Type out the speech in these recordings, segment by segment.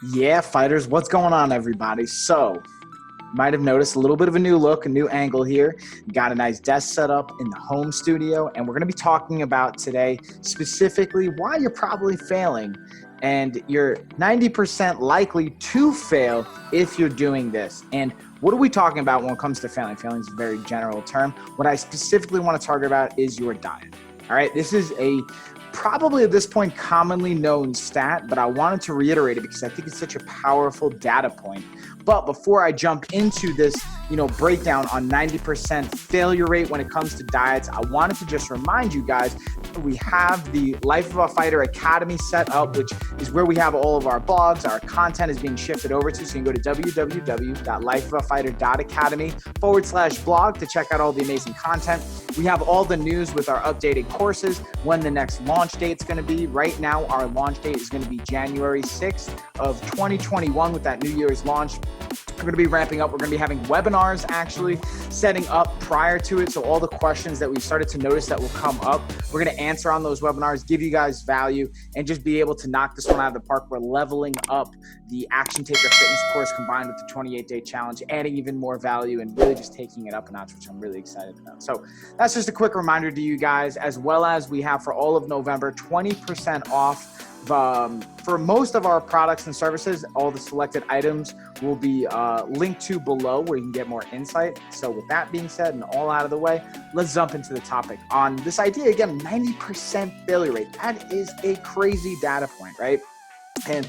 Yeah, fighters, what's going on, everybody? So, you might have noticed a little bit of a new look, a new angle here. Got a nice desk set up in the home studio, and we're going to be talking about today specifically why you're probably failing, and you're 90% likely to fail if you're doing this. And what are we talking about when it comes to failing? Failing is a very general term. What I specifically want to target about is your diet. All right, this is a probably at this point commonly known stat, but I wanted to reiterate it because I think it's such a powerful data point. But before I jump into this, breakdown on 90% failure rate when it comes to diets, I wanted to just remind you guys we have the Life of a Fighter Academy set up, which is where we have all of our blogs. Our content is being shifted over to, so you can go to www.lifeofafighter.academy/blog to check out all the amazing content. We have all the news with our updated courses, when the next launch date is going to be. Right now, our launch date is going to be January 6th of 2021 with that New Year's launch. We're going to be ramping up. We're going to be having webinars actually setting up prior to it. So all the questions that we started to notice that will come up, we're going to answer on those webinars, give you guys value, and just be able to knock this one out of the park. We're leveling up the Action Taker Fitness course combined with the 28-day challenge, adding even more value and really just taking it up a notch, which I'm really excited about. So that's just a quick reminder to you guys, as well as we have for all of November, 20% off. For most of our products and services, all the selected items will be linked to below where you can get more insight. So with that being said and all out of the way, let's jump into the topic on this idea. Again, 90% failure rate. That is a crazy data point, right? And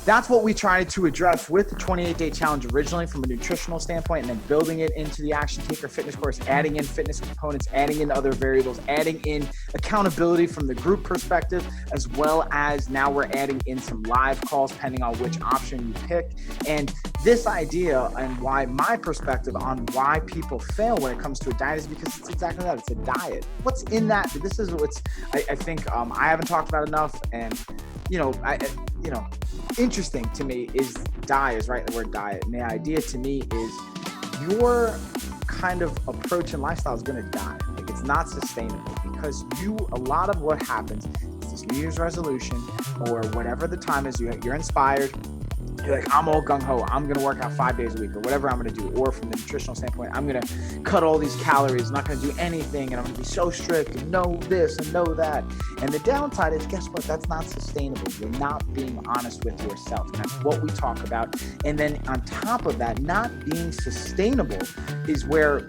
that's what we tried to address with the 28-day challenge originally from a nutritional standpoint, and then building it into the Action Taker Fitness course, adding in fitness components, adding in other variables, adding in accountability from the group perspective, as well as now we're adding in some live calls depending on which option you pick. And this idea and why my perspective on why people fail when it comes to a diet is because it's exactly that. It's a diet. What's in that? This is what's, I think I haven't talked about enough, and interesting to me is diet, right? The word diet. And the idea to me is your kind of approach and lifestyle is going to die. Like, it's not sustainable because a lot of what happens is this New Year's resolution or whatever the time is, you're inspired. You're like, I'm all gung-ho. I'm going to work out 5 days a week or whatever I'm going to do. Or from the nutritional standpoint, I'm going to cut all these calories, not going to do anything, and I'm going to be so strict and know this and know that. And the downside is, guess what? That's not sustainable. You're not being honest with yourself. And that's what we talk about. And then on top of that, not being sustainable is where,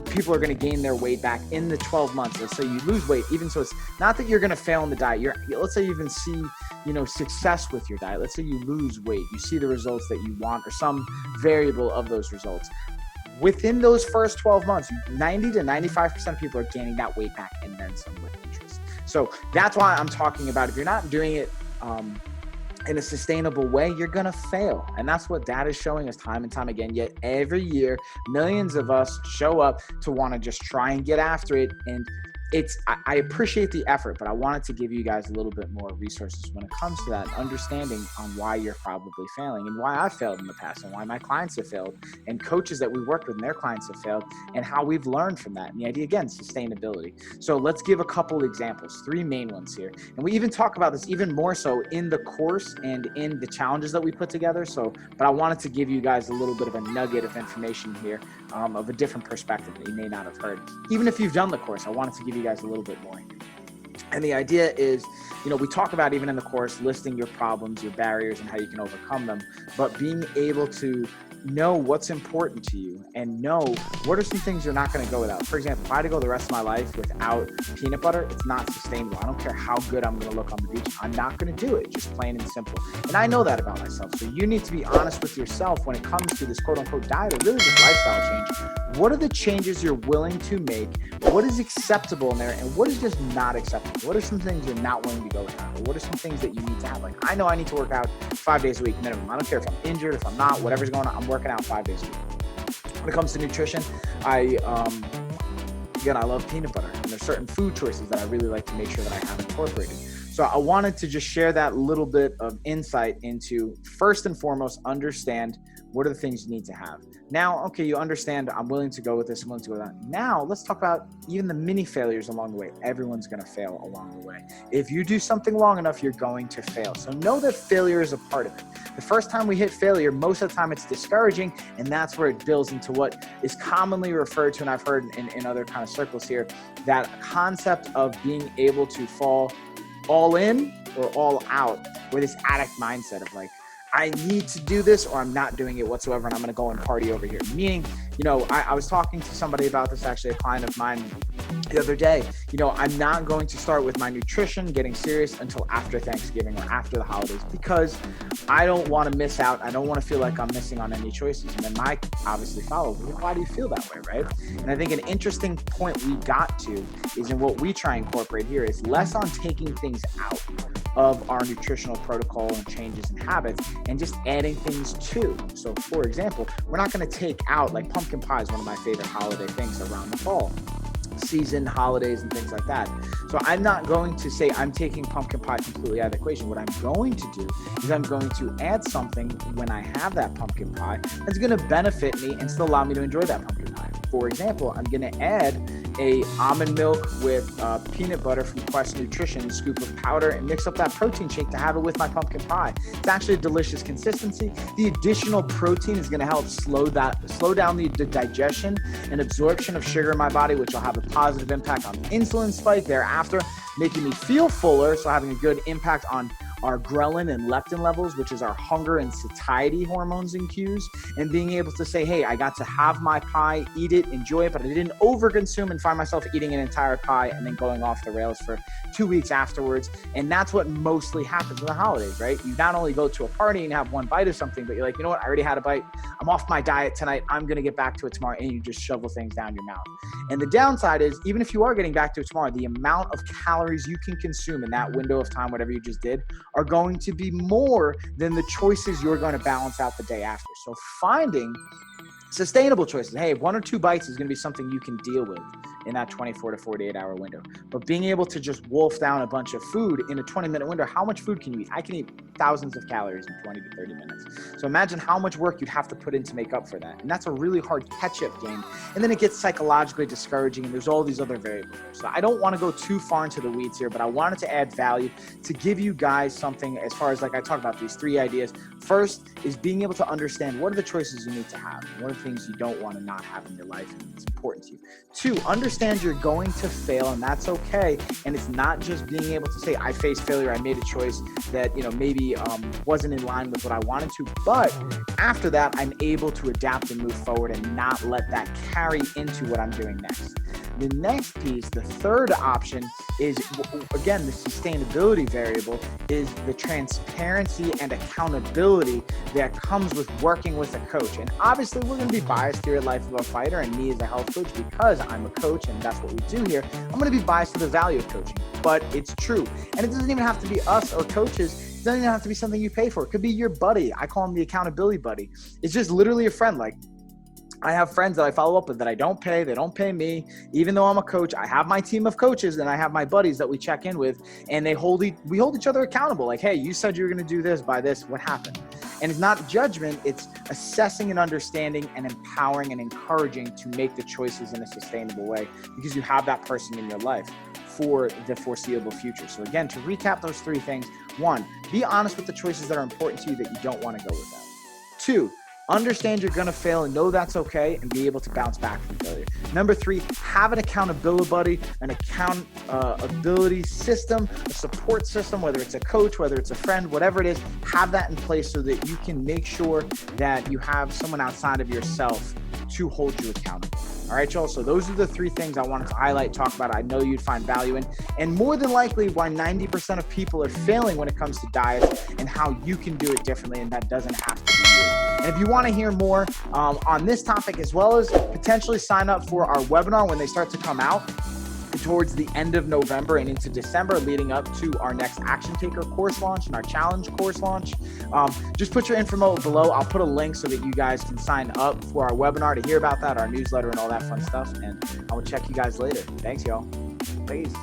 people are going to gain their weight back in the 12 months. Let's say you lose weight, even so it's not that you're going to fail in the diet. Let's say you even see, success with your diet. Let's say you lose weight, you see the results that you want or some variable of those results. Within those first 12 months, 90 to 95% of people are gaining that weight back and then some with interest. So that's why I'm talking about if you're not doing it, in a sustainable way, you're going to fail. And that's what data is showing us time and time again. Yet every year, millions of us show up to want to just try and get after it. And I appreciate the effort, but I wanted to give you guys a little bit more resources when it comes to that, understanding on why you're probably failing and why I've failed in the past and why my clients have failed and coaches that we worked with and their clients have failed and how we've learned from that. And the idea, again, sustainability. So let's give a couple examples, 3 main ones here. And we even talk about this even more so in the course and in the challenges that we put together. But I wanted to give you guys a little bit of a nugget of information here of a different perspective that you may not have heard. Even if you've done the course, I wanted to give you guys a little bit more here. And the idea is, we talk about even in the course, listing your problems, your barriers, and how you can overcome them, but being able to know what's important to you and know what are some things you're not going to go without. For example, if I had to go the rest of my life without peanut butter, it's not sustainable. I don't care how good I'm going to look on the beach. I'm not going to do it, just plain and simple. And I know that about myself. So you need to be honest with yourself when it comes to this quote unquote diet or really this lifestyle change. What are the changes you're willing to make? What is acceptable in there and what is just not acceptable? What are some things you're not willing to go without? Or what are some things that you need to have? Like, I know I need to work out 5 days a week minimum. I don't care if I'm injured, if I'm not, whatever's going on, I'm working out 5 days a week. When it comes to nutrition, I love peanut butter, and there's certain food choices that I really like to make sure that I have incorporated. So I wanted to just share that little bit of insight into, first and foremost, understand What are the things you need to have? Now, okay, you understand I'm willing to go with this, I'm willing to go with that. Now, let's talk about even the mini failures along the way. Everyone's going to fail along the way. If you do something long enough, you're going to fail. So know that failure is a part of it. The first time we hit failure, most of the time it's discouraging, and that's where it builds into what is commonly referred to, and I've heard in other kind of circles here, that concept of being able to fall all in or all out, or this addict mindset of like, I need to do this or I'm not doing it whatsoever, and I'm going to go and party over here. Meaning, I was talking to somebody about this, actually a client of mine the other day. I'm not going to start with my nutrition, getting serious, until after Thanksgiving or after the holidays, because I don't want to miss out. I don't want to feel like I'm missing on any choices. And then Mike obviously followed. Why do you feel that way, right? And I think an interesting point we got to is, in what we try and incorporate here, is less on taking things out of our nutritional protocol and changes in habits and just adding things to. So for example, we're not going to take out, like, pumpkin pie is one of my favorite holiday things around the fall season, holidays and things like that. So I'm not going to say I'm taking pumpkin pie completely out of the equation. What I'm going to do is I'm going to add something when I have that pumpkin pie that's going to benefit me and still allow me to enjoy that pumpkin pie. For example, I'm going to add a almond milk with peanut butter from Quest Nutrition, a scoop of powder, and mix up that protein shake to have it with my pumpkin pie. It's actually a delicious consistency. The additional protein is going to help slow down the digestion and absorption of sugar in my body, which will have a positive impact on the insulin spike thereafter, making me feel fuller, so having a good impact on our ghrelin and leptin levels, which is our hunger and satiety hormones and cues, and being able to say, hey, I got to have my pie, eat it, enjoy it, but I didn't overconsume and find myself eating an entire pie and then going off the rails for 2 weeks afterwards. And that's what mostly happens in the holidays, right? You not only go to a party and have one bite of something, but you're like, you know what, I already had a bite. I'm off my diet tonight. I'm going to get back to it tomorrow. And you just shovel things down your mouth. And the downside is, even if you are getting back to it tomorrow, the amount of calories you can consume in that window of time, whatever you just did, are going to be more than the choices you're going to balance out the day after. So finding sustainable choices. Hey, 1 or 2 bites is going to be something you can deal with in that 24 to 48 hour window. But being able to just wolf down a bunch of food in a 20-minute window, how much food can you eat? I can eat thousands of calories in 20 to 30 minutes. So imagine how much work you'd have to put in to make up for that. And that's a really hard catch-up game. And then it gets psychologically discouraging, and there's all these other variables. So I don't want to go too far into the weeds here, but I wanted to add value to give you guys something as far as, like, I talk about these 3 ideas. First is being able to understand what are the choices you need to have, what are the things you don't want to not have in your life, and it's important to you. 2, understand you're going to fail, and that's okay. And it's not just being able to say, I faced failure, I made a choice that maybe wasn't in line with what I wanted to, but after that, I'm able to adapt and move forward and not let that carry into what I'm doing next. The next piece, the third option, is, again, the sustainability variable, is the transparency and accountability that comes with working with a coach. And obviously, we're going to be biased here at Life of a Fighter, and me as a health coach, because I'm a coach and that's what we do here, I'm going to be biased to the value of coaching, but it's true. And it doesn't even have to be us or coaches. It doesn't even have to be something you pay for. It could be your buddy. I call him the accountability buddy. It's just literally a friend. Like, I have friends that I follow up with that I don't pay. They don't pay me. Even though I'm a coach, I have my team of coaches, and I have my buddies that we check in with, and we hold each other accountable. Like, hey, you said you were going to do this by this. What happened? And it's not judgment. It's assessing and understanding and empowering and encouraging to make the choices in a sustainable way, because you have that person in your life for the foreseeable future. So again, to recap those 3 things: 1, be honest with the choices that are important to you that you don't want to go with them. 2, understand you're going to fail and know that's okay, and be able to bounce back from failure. Number 3, have an accountability buddy, an accountability system, a support system, whether it's a coach, whether it's a friend, whatever it is, have that in place so that you can make sure that you have someone outside of yourself to hold you accountable. All right, y'all. So those are the 3 things I wanted to highlight, talk about. I know you'd find value in, and more than likely why 90% of people are failing when it comes to diets, and how you can do it differently, and that doesn't have to be you. And if you want to hear more on this topic, as well as potentially sign up for our webinar when they start to come out towards the end of November and into December, leading up to our next Action Taker course launch and our challenge course launch, just put your info below. I'll put a link so that you guys can sign up for our webinar to hear about that, our newsletter, and all that fun stuff. And I will check you guys later. Thanks, y'all. Peace.